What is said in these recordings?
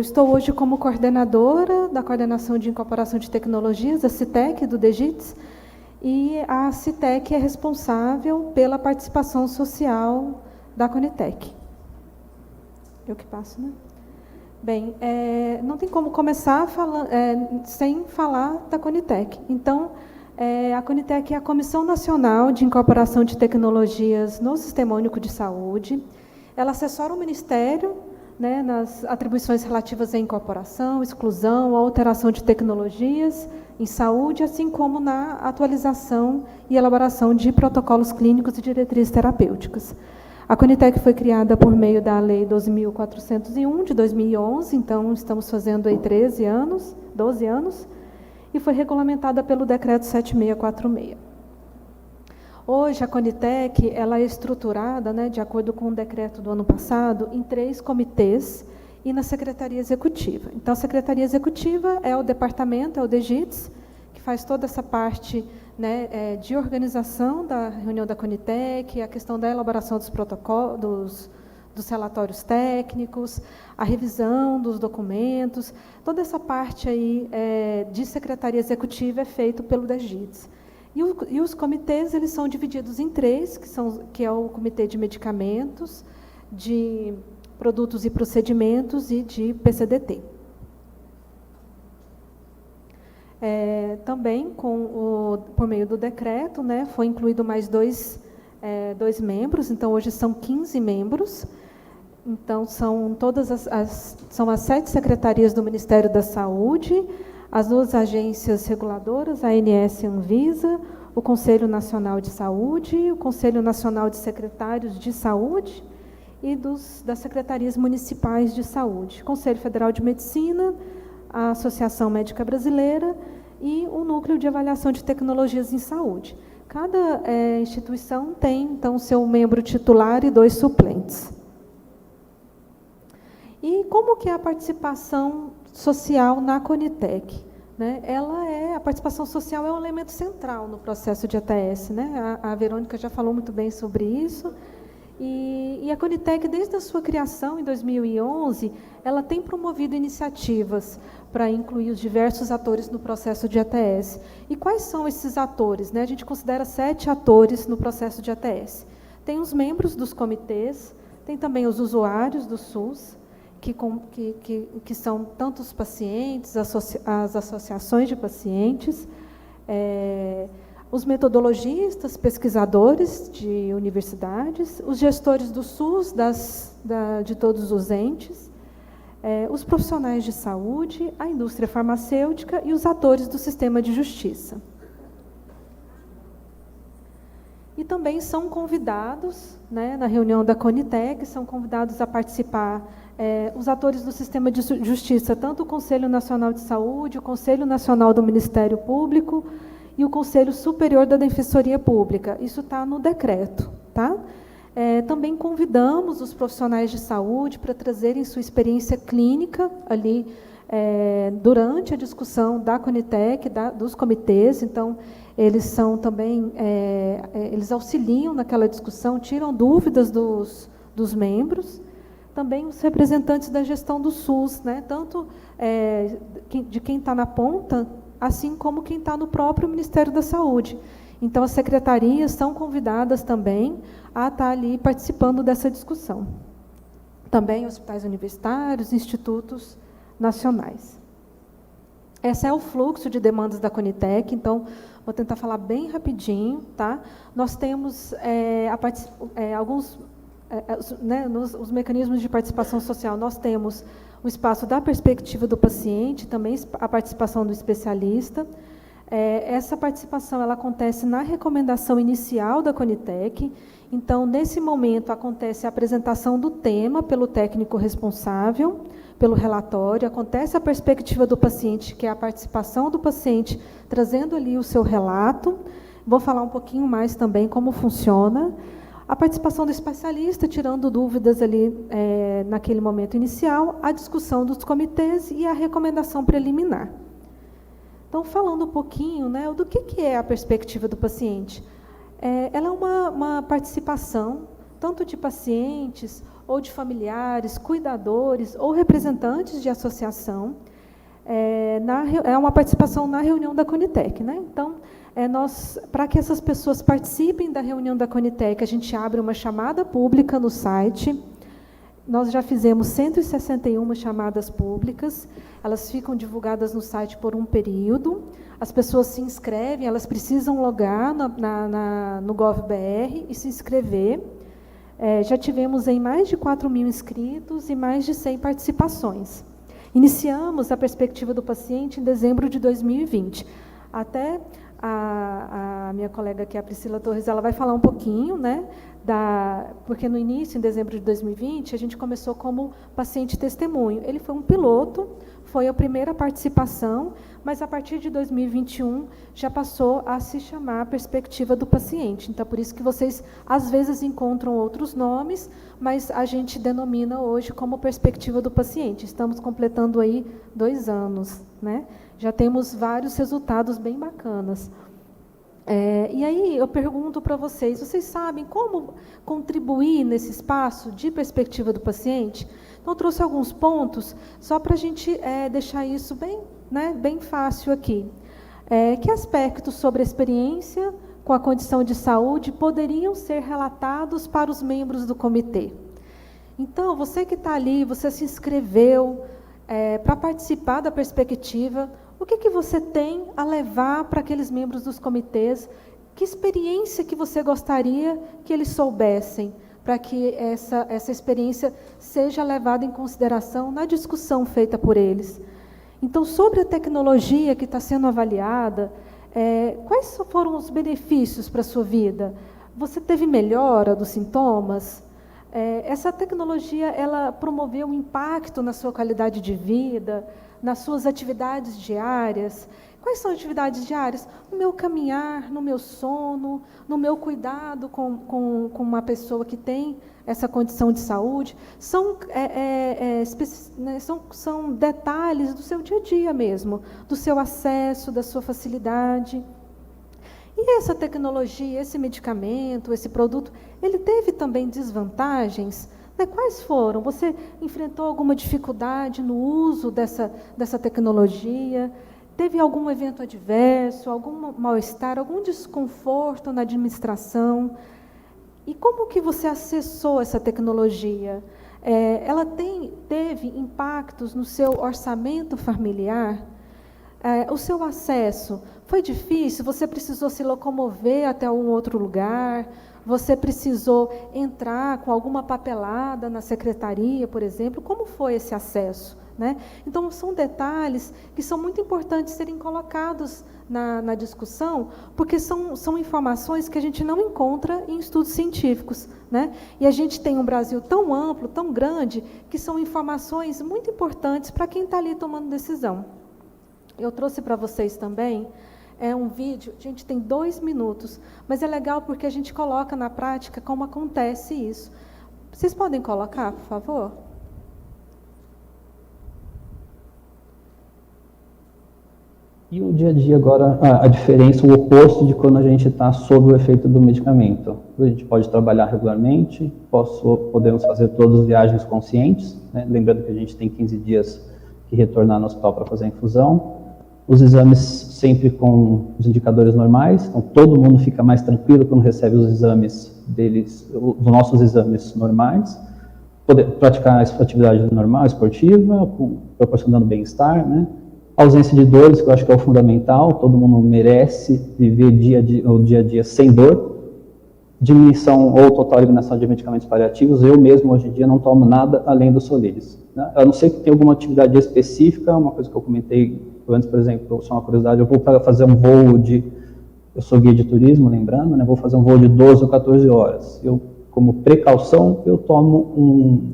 estou hoje como coordenadora da Coordenação de Incorporação de Tecnologias, a CITEC, do DEGITS, e a CITEC é responsável pela participação social da Conitec. Eu que passo, né? Bem, não tem como começar sem falar da Conitec. Então, a Conitec é a Comissão Nacional de Incorporação de Tecnologias no Sistema Único de Saúde. Ela assessora o Ministério, né, nas atribuições relativas à incorporação, exclusão, alteração de tecnologias em saúde, assim como na atualização e elaboração de protocolos clínicos e diretrizes terapêuticas. A Conitec foi criada por meio da Lei 12.401, de 2011, então estamos fazendo aí 12 anos, e foi regulamentada pelo Decreto 7646. Hoje, a Conitec ela é estruturada, né, de acordo com o decreto do ano passado, em 3 comitês e na Secretaria Executiva. Então, a Secretaria Executiva é o departamento, é o DEGITS, que faz toda essa parte, né, de organização da reunião da Conitec, a questão da elaboração dos protocolos, dos relatórios técnicos, a revisão dos documentos, toda essa parte aí de Secretaria Executiva é feito pelo DEGITS. E os comitês eles são divididos em 3, que é o Comitê de Medicamentos, de Produtos e Procedimentos e de PCDT. Também, por meio do decreto, né, foi incluído mais dois membros, então hoje são 15 membros. Então, são as 7 secretarias do Ministério da Saúde, as 2 agências reguladoras, a ANS e a Anvisa, o Conselho Nacional de Saúde, o Conselho Nacional de Secretários de Saúde e das secretarias municipais de saúde, Conselho Federal de Medicina, a Associação Médica Brasileira e o Núcleo de Avaliação de Tecnologias em Saúde. Cada instituição tem, então, seu membro titular e 2 suplentes. E como que é a participação social na Conitec? Né? A participação social é um elemento central no processo de ATS. Né? A Verônica já falou muito bem sobre isso. E a Conitec, desde a sua criação, em 2011, ela tem promovido iniciativas para incluir os diversos atores no processo de ATS. E quais são esses atores? Né? A gente considera 7 atores no processo de ATS. Tem os membros dos comitês, tem também os usuários do SUS, que são tanto os pacientes, as associações de pacientes, os metodologistas, pesquisadores de universidades, os gestores do SUS, de todos os entes, os profissionais de saúde, a indústria farmacêutica e os atores do sistema de justiça. E também são convidados, né, na reunião da Conitec, são convidados a participar os atores do sistema de justiça, tanto o Conselho Nacional de Saúde, o Conselho Nacional do Ministério Público e o Conselho Superior da Defensoria Pública. Isso está no decreto. Tá? Também convidamos os profissionais de saúde para trazerem sua experiência clínica ali durante a discussão da Conitec, dos comitês. Então, eles são também, eles auxiliam naquela discussão, tiram dúvidas dos membros. Também os representantes da gestão do SUS, né, tanto de quem está na ponta, assim como quem está no próprio Ministério da Saúde. Então, as secretarias são convidadas também a estar ali participando dessa discussão. Também hospitais universitários, institutos nacionais. Esse é o fluxo de demandas da Conitec, então, vou tentar falar bem rapidinho. Tá? Nós temos alguns... os mecanismos de participação social, nós temos o espaço da perspectiva do paciente, também a participação do especialista. Essa participação ela acontece na recomendação inicial da Conitec. Então, nesse momento, acontece a apresentação do tema pelo técnico responsável, pelo relatório, acontece a perspectiva do paciente, que é a participação do paciente, trazendo ali o seu relato. Vou falar um pouquinho mais também como funciona. A participação do especialista, tirando dúvidas ali naquele momento inicial, a discussão dos comitês e a recomendação preliminar. Então, falando um pouquinho, né, do que é a perspectiva do paciente. Ela é uma participação, tanto de pacientes ou de familiares, cuidadores ou representantes de associação, é uma participação na reunião da Conitec, né? Então, para que essas pessoas participem da reunião da Conitec, a gente abre uma chamada pública no site. Nós já fizemos 161 chamadas públicas, elas ficam divulgadas no site por um período, as pessoas se inscrevem, elas precisam logar no GovBR e se inscrever. Já tivemos aí mais de 4.000 inscritos e mais de 100 participações. Iniciamos a perspectiva do paciente em dezembro de 2020. Até a minha colega aqui, a Priscila Torres, ela vai falar um pouquinho, né, porque no início, em dezembro de 2020, a gente começou como paciente testemunho. Ele foi um piloto, foi a primeira participação, mas a partir de 2021 já passou a se chamar perspectiva do paciente. Então, por isso que vocês, às vezes, encontram outros nomes, mas a gente denomina hoje como perspectiva do paciente. Estamos completando aí 2 anos, né? Já temos vários resultados bem bacanas. E aí eu pergunto para vocês sabem como contribuir nesse espaço de perspectiva do paciente? Então, eu trouxe alguns pontos, só para a gente deixar isso bem fácil aqui. Que aspectos sobre a experiência com a condição de saúde poderiam ser relatados para os membros do comitê? Então, você que está ali, você se inscreveu para participar da perspectiva, o que você tem a levar para aqueles membros dos comitês? Que experiência que você gostaria que eles soubessem, para que essa experiência seja levada em consideração na discussão feita por eles? Então, sobre a tecnologia que está sendo avaliada, quais foram os benefícios para a sua vida? Você teve melhora dos sintomas? Essa tecnologia, ela promoveu um impacto na sua qualidade de vida, nas suas atividades diárias? Quais são as atividades diárias? No meu caminhar, no meu sono, no meu cuidado com uma pessoa que tem essa condição de saúde. São detalhes do seu dia a dia mesmo, do seu acesso, da sua facilidade. E essa tecnologia, esse medicamento, esse produto, ele teve também desvantagens? Quais foram? Você enfrentou alguma dificuldade no uso dessa tecnologia? Teve algum evento adverso, algum mal-estar, algum desconforto na administração? E como que você acessou essa tecnologia? Ela teve impactos no seu orçamento familiar? O seu acesso foi difícil? Você precisou se locomover até um outro lugar? Você precisou entrar com alguma papelada na secretaria, por exemplo? Como foi esse acesso, né? Então, são detalhes que são muito importantes serem colocados na discussão, porque são informações que a gente não encontra em estudos científicos, né? E a gente tem um Brasil tão amplo, tão grande, que são informações muito importantes para quem está ali tomando decisão. Eu trouxe para vocês também um vídeo, a gente tem 2 minutos, mas é legal porque a gente coloca na prática como acontece isso. Vocês podem colocar, por favor? E o dia a dia agora, a diferença, o oposto de quando a gente está sob o efeito do medicamento. A gente pode trabalhar regularmente, podemos fazer todas as viagens conscientes, né? Lembrando que a gente tem 15 dias que retornar no hospital para fazer a infusão. Os exames sempre com os indicadores normais, então todo mundo fica mais tranquilo quando recebe os exames deles, os nossos exames normais. Poder praticar a atividade normal, esportiva, proporcionando bem-estar, né? Ausência de dores, que eu acho que é o fundamental, todo mundo merece viver o dia a dia sem dor. Diminuição ou total eliminação de medicamentos paliativos. Eu mesmo, hoje em dia, não tomo nada além dos Soliris, né? A não ser que tenha alguma atividade específica, uma coisa que eu comentei antes, por exemplo, só uma curiosidade, eu vou fazer um voo eu sou guia de turismo, lembrando, né? Vou fazer um voo de 12 ou 14 horas. Como precaução, eu tomo um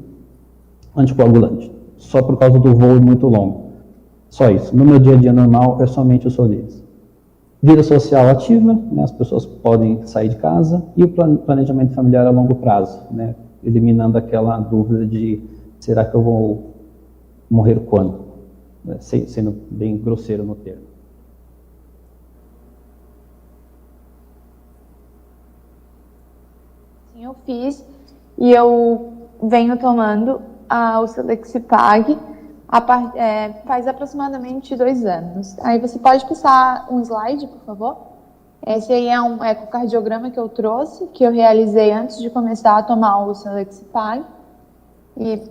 anticoagulante, só por causa do voo muito longo. Só isso. No meu dia a dia normal, é somente o Soliris. Vida social ativa, né? As pessoas podem sair de casa, e o planejamento familiar a longo prazo, né? Eliminando aquela dúvida de, será que eu vou morrer quando? Sendo bem grosseiro no termo. Sim, eu fiz, e eu venho tomando o Selexipag faz aproximadamente 2 anos. Aí você pode passar um slide, por favor? Esse aí é um ecocardiograma que eu trouxe, que eu realizei antes de começar a tomar o Selexipag. E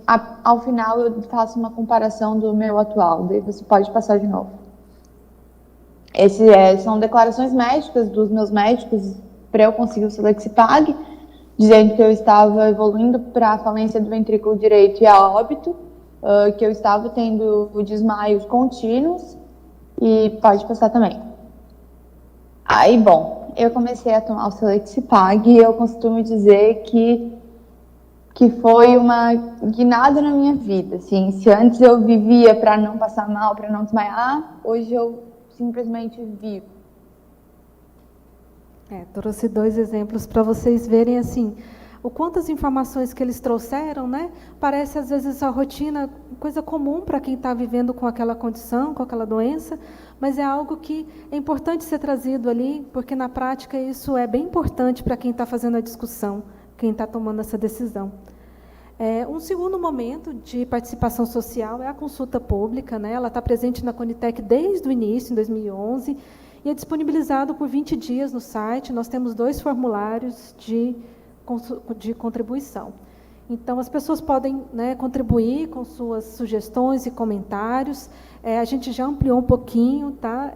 ao final eu faço uma comparação do meu atual. Daí você pode passar de novo. São declarações médicas dos meus médicos para eu conseguir o Selexipag, dizendo que eu estava evoluindo para a falência do ventrículo direito e a óbito, que eu estava tendo desmaios contínuos, e pode passar também. Aí, bom, eu comecei a tomar o Selexipag e eu costumo dizer que foi uma guinada na minha vida. Assim, se antes eu vivia para não passar mal, para não desmaiar, hoje eu simplesmente vivo. Trouxe 2 exemplos para vocês verem assim o quantas informações que eles trouxeram, né? Parece às vezes a rotina, coisa comum para quem está vivendo com aquela condição, com aquela doença, mas é algo que é importante ser trazido ali, porque na prática isso é bem importante para quem está fazendo a discussão, quem está tomando essa decisão. Um segundo momento de participação social é a consulta pública, né? Ela está presente na Conitec desde o início, em 2011, e é disponibilizado por 20 dias no site. Nós temos 2 formulários de contribuição. Então, as pessoas podem, né, contribuir com suas sugestões e comentários. A gente já ampliou um pouquinho, tá?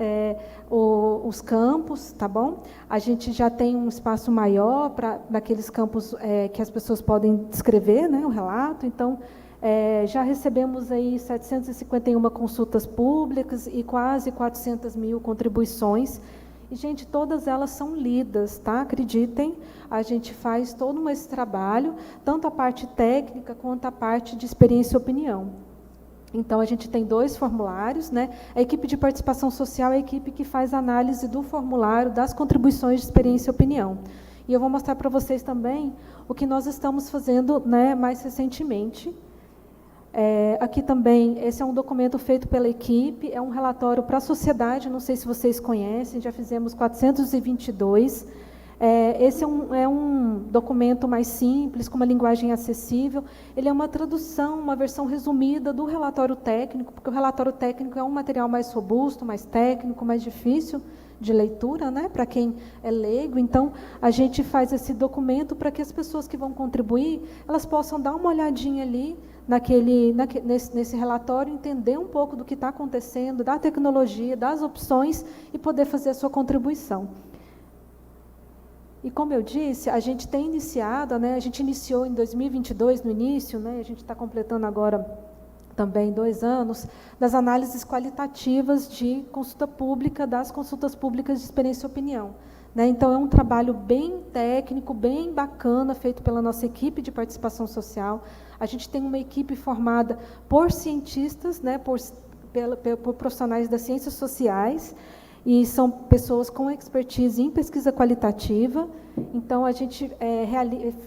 Os campos, tá bom? A gente já tem um espaço maior para naqueles campos que as pessoas podem descrever, né, o relato. Então, já recebemos aí 751 consultas públicas e quase 400 mil contribuições. E, gente, todas elas são lidas, tá? Acreditem, a gente faz todo esse trabalho, tanto a parte técnica quanto a parte de experiência e opinião. Então, a gente tem 2 formulários, né? A equipe de participação social é a equipe que faz análise do formulário, das contribuições de experiência e opinião. E eu vou mostrar para vocês também o que nós estamos fazendo, né, mais recentemente. Aqui também, esse é um documento feito pela equipe, é um relatório para a sociedade, não sei se vocês conhecem, já fizemos 422. Esse é um documento mais simples, com uma linguagem acessível. Ele é uma tradução, uma versão resumida do relatório técnico, porque o relatório técnico é um material mais robusto, mais técnico, mais difícil de leitura, né, para quem é leigo. Então, a gente faz esse documento para que as pessoas que vão contribuir, elas possam dar uma olhadinha ali, nesse relatório, entender um pouco do que está acontecendo, da tecnologia, das opções, e poder fazer a sua contribuição. E, como eu disse, a gente tem iniciado, né, a gente iniciou em 2022, no início, né, a gente está completando agora também 2 anos, das análises qualitativas de consulta pública, das consultas públicas de experiência e opinião. Né? Então, é um trabalho bem técnico, bem bacana, feito pela nossa equipe de participação social. A gente tem uma equipe formada por cientistas, né, por profissionais das ciências sociais, e são pessoas com expertise em pesquisa qualitativa. Então, a gente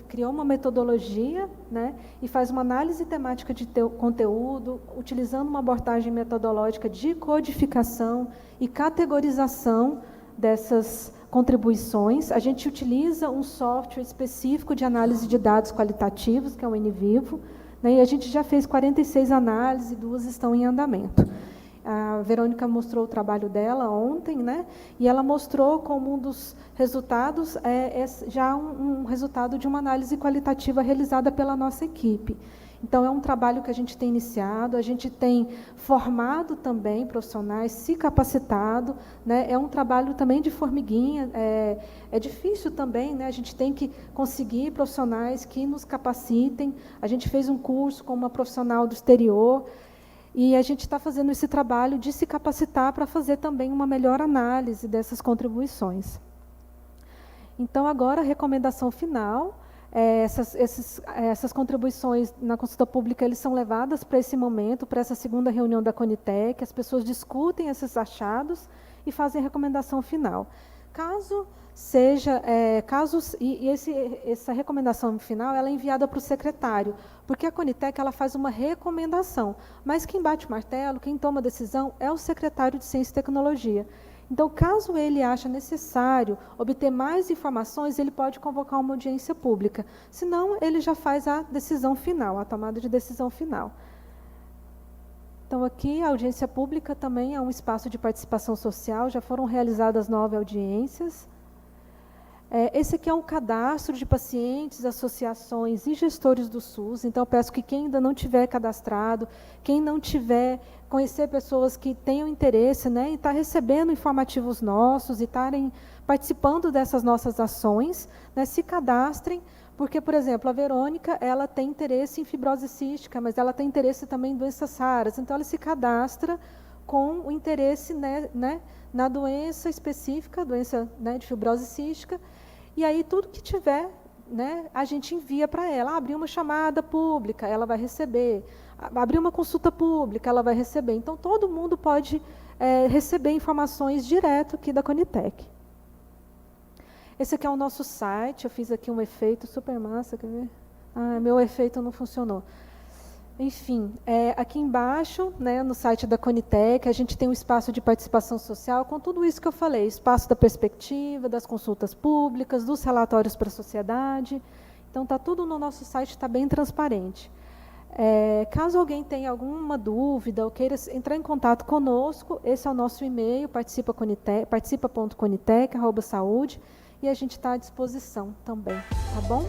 criou uma metodologia, né, e faz uma análise temática de conteúdo, utilizando uma abordagem metodológica de codificação e categorização dessas contribuições. A gente utiliza um software específico de análise de dados qualitativos, que é o NVivo, né, e a gente já fez 46 análises e 2 estão em andamento. A Verônica mostrou o trabalho dela ontem, né, e ela mostrou como um dos resultados já um resultado de uma análise qualitativa realizada pela nossa equipe. Então, é um trabalho que a gente tem iniciado, a gente tem formado também profissionais, se capacitado, né? É um trabalho também de formiguinha, é difícil também, né? A gente tem que conseguir profissionais que nos capacitem. A gente fez um curso com uma profissional do exterior, e a gente está fazendo esse trabalho de se capacitar para fazer também uma melhor análise dessas contribuições. Então, agora, a recomendação final. Essas contribuições na consulta pública, eles são levadas para esse momento, para essa segunda reunião da Conitec, as pessoas discutem esses achados e fazem a recomendação final. Essa recomendação final ela é enviada para o secretário, porque a Conitec ela faz uma recomendação, mas quem bate o martelo, quem toma a decisão é o secretário de Ciência e Tecnologia. Então, caso ele ache necessário obter mais informações, ele pode convocar uma audiência pública. Senão, ele já faz a decisão final, a tomada de decisão final. Então, aqui, a audiência pública também é um espaço de participação social, já foram realizadas 9 audiências. Esse aqui é um cadastro de pacientes, associações e gestores do SUS. Então, eu peço que quem ainda não tiver cadastrado, quem não tiver, conhecer pessoas que tenham interesse, né, em estar recebendo informativos nossos e estarem participando dessas nossas ações, né, se cadastrem, porque, por exemplo, a Verônica, ela tem interesse em fibrose cística, mas ela tem interesse também em doenças raras. Então, ela se cadastra com o interesse, né, na doença específica, doença, né, de fibrose cística, e aí tudo que tiver, né, a gente envia para ela. Abrir uma chamada pública, ela vai receber. Abrir uma consulta pública, ela vai receber. Então, todo mundo pode receber informações direto aqui da Conitec. Esse aqui é o nosso site, eu fiz aqui um efeito super massa, quer ver? Meu efeito não funcionou. Enfim, aqui embaixo, né, no site da Conitec, a gente tem um espaço de participação social com tudo isso que eu falei, espaço da perspectiva, das consultas públicas, dos relatórios para a sociedade. Então, está tudo no nosso site, está bem transparente. Caso alguém tenha alguma dúvida ou queira entrar em contato conosco, esse é o nosso e-mail, participa.conitec@saude, e a gente está à disposição também, tá bom?